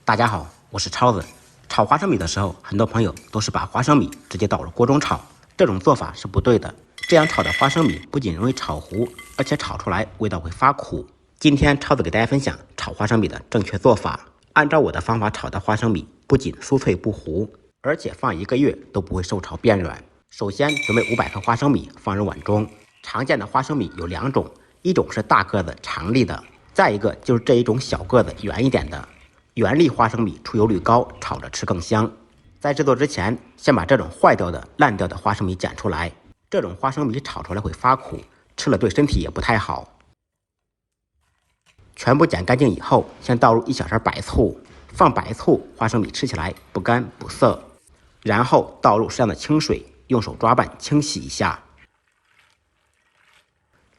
大家好，我是超子。炒花生米的时候，很多朋友都是把花生米直接倒入锅中炒，这种做法是不对的。这样炒的花生米不仅容易炒糊，而且炒出来味道会发苦。今天超子给大家分享炒花生米的正确做法。按照我的方法炒的花生米，不仅酥脆不糊，而且放1个月都不会受潮变软。首先准备500克花生米放入碗中。常见的花生米有2种，一种是大个子长粒的，再一个就是这一种小个子圆一点的。圆粒花生米出油率高，炒着吃更香。在制作之前，先把这种坏掉的、烂掉的花生米捡出来。这种花生米炒出来会发苦，吃了对身体也不太好。全部捡干净以后，先倒入1小勺白醋，放白醋，花生米吃起来不干不涩。然后倒入适量的清水，用手抓拌清洗一下。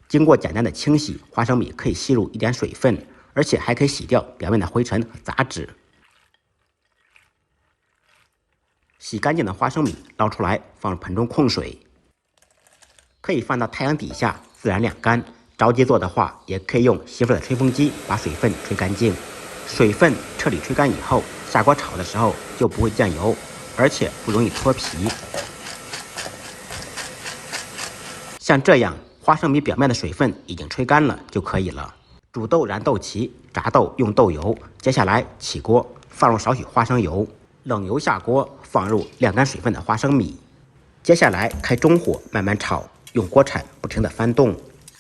经过简单的清洗，花生米可以吸入一点水分，而且还可以洗掉表面的灰尘和杂质。洗干净的花生米捞出来，放入盆中控水，可以放到太阳底下自然晾干。着急做的话，也可以用媳妇的吹风机把水分吹干净。水分彻底吹干以后，下锅炒的时候就不会溅油，而且不容易脱皮。像这样，花生米表面的水分已经吹干了就可以了。煮豆燃豆萁，炸豆用豆油。接下来起锅，放入少许花生油，冷油下锅，放入晾干水分的花生米。接下来开中火慢慢炒，用锅铲不停地翻动。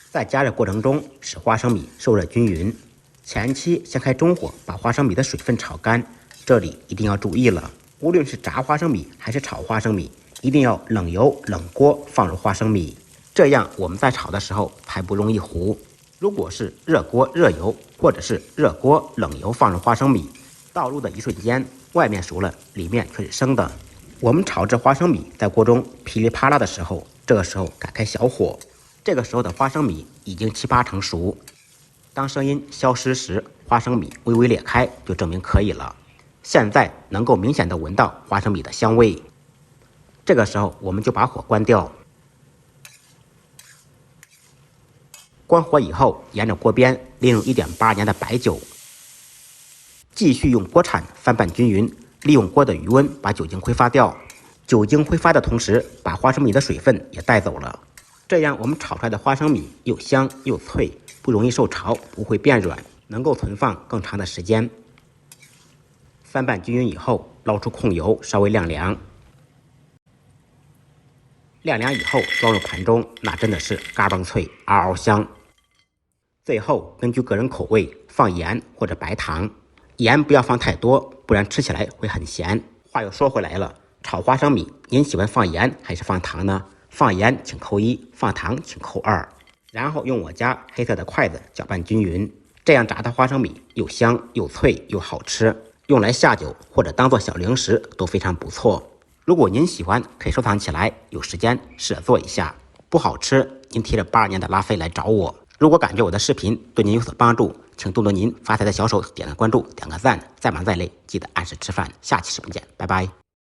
在加热过程中，使花生米受热均匀。前期先开中火，把花生米的水分炒干。这里一定要注意了，无论是炸花生米还是炒花生米，一定要冷油冷锅放入花生米，这样我们在炒的时候才不容易糊。如果是热锅热油，或者是热锅冷油放入花生米，倒入的一瞬间，外面熟了，里面却是生的。我们炒制花生米在锅中噼里啪啦的时候，这个时候改开小火，这个时候的花生米已经7、8成熟。当声音消失时，花生米微微裂开，就证明可以了。现在能够明显的闻到花生米的香味。这个时候我们就把火关掉。关火以后，沿着锅边淋入1.82年的白酒，继续用锅铲翻拌均匀，利用锅的余温把酒精挥发掉。酒精挥发的同时，把花生米的水分也带走了。这样我们炒出来的花生米又香又脆，不容易受潮，不会变软，能够存放更长的时间。翻拌均匀以后，捞出控油，稍微晾凉。晾凉以后装入盘中，那真的是嘎嘣脆，嗷嗷香。最后根据个人口味放盐或者白糖，盐不要放太多，不然吃起来会很咸。话又说回来了，炒花生米您喜欢放盐还是放糖呢？放盐请扣1，放糖请扣2。然后用我家黑色的筷子搅拌均匀，这样炸的花生米又香又脆又好吃，用来下酒或者当做小零食都非常不错。如果您喜欢，可以收藏起来，有时间试着做一下。不好吃，您提着82年的拉菲来找我。如果感觉我的视频对您有所帮助，请动动您发财的小手，点个关注，点个赞，再忙再累，记得按时吃饭。下期视频见，拜拜。